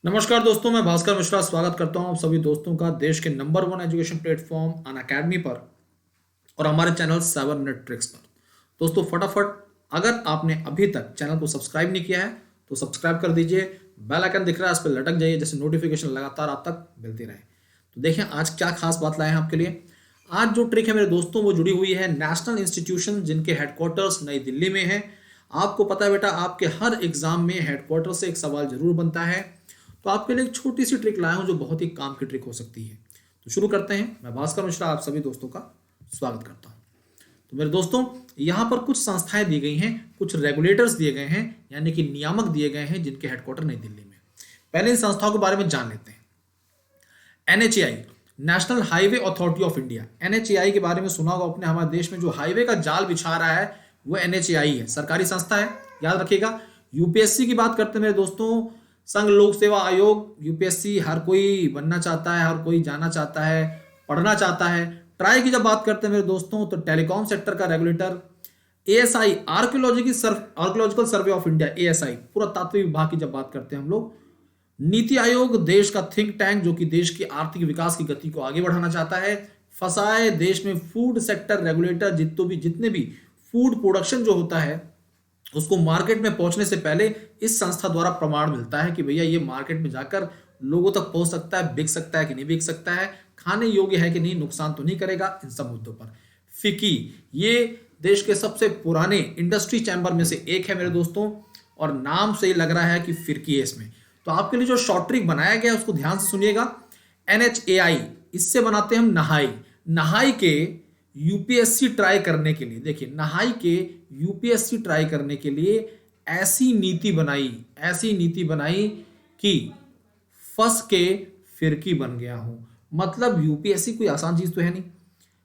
नमस्कार दोस्तों, मैं भास्कर मिश्रा स्वागत करता हूं आप सभी दोस्तों का देश के number one education platform Unacademy पर और हमारे चैनल 7 मिनट ट्रिक्स पर। दोस्तों फटाफट, अगर आपने अभी तक चैनल को सब्सक्राइब नहीं किया है तो सब्सक्राइब कर दीजिए। बेल आइकन दिख रहा है, इस पर लटक जाइए जैसे नोटिफिकेशन लगातार आप तक मिलती रहे। तो देखिए आज क्या खास बात लाए हैं आपके लिए। आज जो ट्रिक है मेरे दोस्तों वो जुड़ी हुई है नेशनल इंस्टीट्यूशन जिनके हेडक्वार्टर्स नई दिल्ली में है। आपको पता है बेटा, आपके हर एग्जाम में हेडक्वार्टर से एक सवाल जरूर बनता है। तो आपके लिए एक छोटी सी ट्रिक लाया हूं जो बहुत ही काम की ट्रिक हो सकती है। तो शुरू करते हैं। मैं भास्कर मिश्रा आप सभी दोस्तों का स्वागत करता हूं। तो मेरे दोस्तों, यहां पर कुछ संस्थाएं दी गई हैं, कुछ रेगुलेटर्स दिए गए हैं, यानी कि नियामक दिए गए हैं जिनके हेडक्वार्टर नई दिल्ली में। पहले इन संस्थाओं के बारे में जान लेते हैं। NHAI, national highway authority of India. NHAI के बारे में सुना होगा आपने। हमारे देश में जो हाईवे का जाल बिछा रहा है वो एनएचएआई है, सरकारी संस्था है, याद रखिएगा। यूपीएससी की बात करते हैं मेरे दोस्तों, संघ लोक सेवा आयोग। यूपीएससी हर कोई बनना चाहता है, हर कोई जाना चाहता है, पढ़ना चाहता है। ट्राई की जब बात करते हैं मेरे दोस्तों तो टेलीकॉम सेक्टर का regulator. ASI, archaeological survey of India, ASI पुरातत्व विभाग की जब बात करते हैं हम लोग। नीति आयोग, देश का थिंक टैंक जो कि देश की आर्थिक विकास की गति को आगे बढ़ाना चाहता है। फसाए, देश में फूड सेक्टर रेगुलेटर, जितने भी फूड प्रोडक्शन जो होता है उसको मार्केट में पहुंचने से पहले इस संस्था द्वारा प्रमाण मिलता है कि भैया ये मार्केट में जाकर लोगों तक पहुंच सकता है, बिक सकता है कि नहीं बिक सकता है, खाने योग्य है कि नहीं, नुकसान तो नहीं करेगा, इन सब मुद्दों पर। फिकी, ये देश के सबसे पुराने इंडस्ट्री चैम्बर में से एक है मेरे दोस्तों, और नाम से ही लग रहा है कि फिरकी है इसमें। तो आपके लिए जो शॉर्ट ट्रिक बनाया गया है उसको ध्यान से सुनिएगा। एनएचएआई, इससे बनाते हैं हम नहाई। नहाई के यूपीएससी ट्राई करने के लिए, देखिए नहाई के यूपीएससी ट्राई करने के लिए ऐसी नीति बनाई कि फंस के फिरकी बन गया हूं। मतलब यूपीएससी कोई आसान चीज तो है नहीं।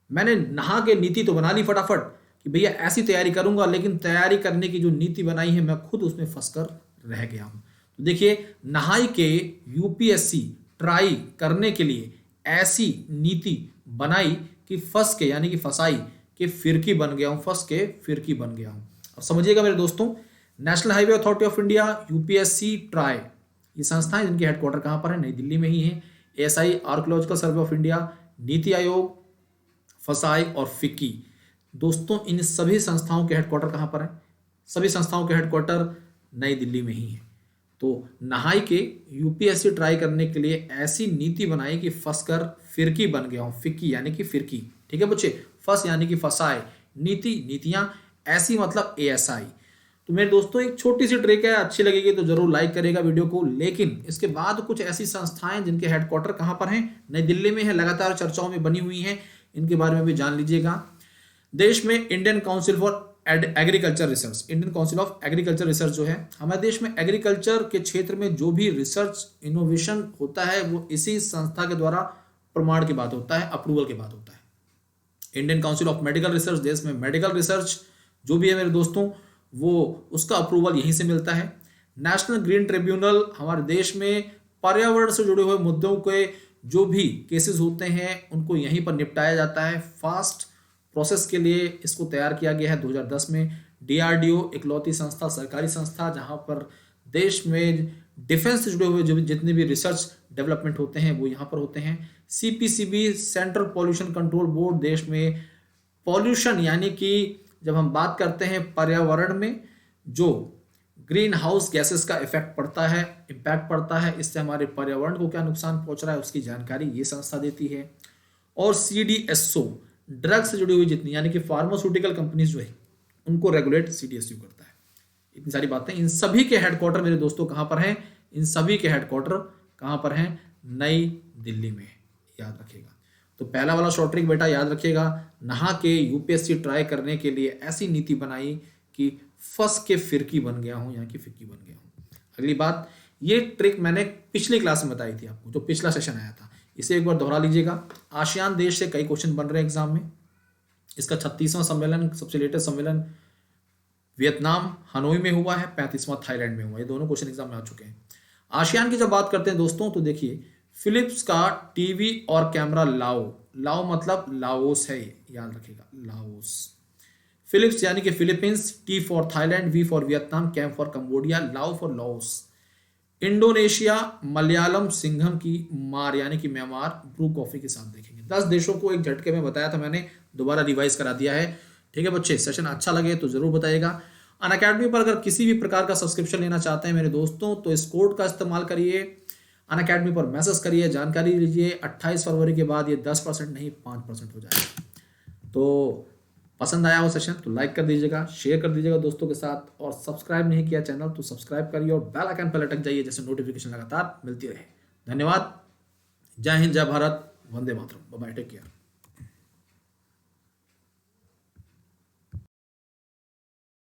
मैंने नहा के नीति तो बना ली फटाफट कि भैया ऐसी तैयारी करूंगा, लेकिन तैयारी करने की जो नीति बनाई है मैं खुद उसमें फंसकर रह गया हूं। तो देखिए, नहाई के यूपीएससी ट्राई करने के लिए ऐसी नीति बनाई कि फंस के, यानी कि फसाई कि फिरकी बन गया हूं, फंस के फिरकी बन गया हूं। अब समझिएगा मेरे दोस्तों, national highway authority of India, UPSC try, ये संस्थाएं जिनके हेडक्वार्टर कहां पर है, नई दिल्ली में ही है। ASI, archaeological survey of India, NITI Aayog, फसाई और फिक्की। दोस्तों इन सभी संस्थाओं के हेडक्वार्टर कहां पर है? सभी संस्थाओं के हेडक्वार्टर नई दिल्ली में ही है। तो नहाई के यूपीएससी ट्राई करने के लिए ऐसी नीति बनाई कि फंसकर फिरकी बन गया हूं। फिक्की यानी कि फिरकी, ठीक है बच्चे। फंस यानी कि फंसाए, नीति, नीतियां, ऐसी मतलब एएसआई। तो मेरे दोस्तों एक छोटी सी ट्रिक है, अच्छी लगेगी तो जरूर लाइक करेगा वीडियो को। लेकिन इसके बाद कुछ ऐसी संस्थाएं जिनके हेडक्वार्टर कहां पर हैं, नई दिल्ली में है, लगातार चर्चाओं में बनी हुई हैं, इनके बारे में भी जान लीजिएगा। देश में Indian council for agriculture research, Indian council of agriculture research जो है, हमारे देश में एग्रीकल्चर के क्षेत्र में जो भी रिसर्च इनोवेशन होता है वो इसी संस्था के द्वारा प्रमाण के बाद होता है, अप्रूवल के बाद होता है। Indian council of medical research, देश में मेडिकल रिसर्च जो भी है मेरे दोस्तों, वो उसका अप्रूवल यहीं से मिलता है। नेशनल ग्रीन ट्रिब्यूनल, हमारे देश में पर्यावरण से जुड़े हुए मुद्दों के जो भी केसेस होते हैं उनको यहीं पर निपटाया जाता है। फास्ट प्रोसेस के लिए इसको तैयार किया गया है 2010 में। डीआरडीओ, इकलौती संस्था, सरकारी संस्था जहां पर देश में डिफेंस से जुड़े हुए जो जितने भी रिसर्च डेवलपमेंट होते हैं वो यहाँ पर होते हैं। CPCB, central pollution control board, देश में पॉल्यूशन यानी कि जब हम बात करते हैं पर्यावरण में जो ग्रीन हाउस गैसेस का इफेक्ट पड़ता है, इम्पैक्ट पड़ता है, इससे हमारे पर्यावरण को क्या नुकसान पहुंच रहा है उसकी जानकारी ये संस्था देती है। और सीडीएसओ, ड्रग से जुड़ी हुई जितनी, यानी कि फार्मास्यूटिकल कंपनीज जो है उनको रेगुलेट सीडीएसयू करता है। इतनी सारी बातें, इन सभी के हेडक्वार्टर मेरे दोस्तों कहां पर हैं? इन सभी के हेडक्वार्टर कहां पर हैं? नई दिल्ली में, याद रखिएगा। तो पहला वाला शॉर्ट ट्रिक बेटा याद रखिएगा, नहा के यूपीएससी ट्राई करने के लिए ऐसी नीति बनाई कि फंस के फिरकी बन गया हूं, यानी कि फिरकी बन गया हूं। अगली बात, ये ट्रिक मैंने पिछली क्लास में बताई थी आपको, जो पिछला सेशन आया था, इसे एक बार दोहरा लीजिएगा। आसियान देश से कई क्वेश्चन बन रहे हैं एग्जाम में। इसका 36वां सम्मेलन, सबसे लेटेस्ट सम्मेलन वियतनाम हनोई में हुआ है, 35वां थाईलैंड में हुआ है। ये दोनों क्वेश्चन एग्जाम में आ चुके हैं। आसियान की जब बात करते हैं दोस्तों तो देखिए, फिलिप्स का टीवी और कैमरा लाओ, लाओ मतलब लाओस है, याद रखिएगा, लाओस। फिलिप्स यानी कि Philippines, T for Thailand, V for Vietnam, cam for Cambodia, Lao for Laos. Indonesia Malayalam Singham की मार यानी कि म्यांमार ब्रू कॉफी के साथ देखेंगे। 10 देशों को एक झटके में बताया था मैंने, दोबारा रिवाइज करा दिया है। ठीक है बच्चे, सेशन अच्छा लगे तो जरूर बताइएगा। अनअकैडमी पर अगर किसी भी प्रकार का सब्सक्रिप्शन लेना चाहते हैं मेरे दोस्तों तो इस कोड का इस्तेमाल करिए, अनअकैडमी पर मैसेज करिए, जानकारी लीजिए। 28 फरवरी के बाद ये 10% नहीं 5% हो जाएगा। तो पसंद आया हो सेशन तो लाइक कर दीजिएगा, शेयर कर दीजिएगा दोस्तों के साथ, और सब्सक्राइब नहीं किया चैनल तो सब्सक्राइब करिए और बेल आइकन पर लटक जाइए जैसे नोटिफिकेशन लगातार मिलती रहे। धन्यवाद। जय हिंद, जय Bharat, Vande Mataram, bye bye, take care.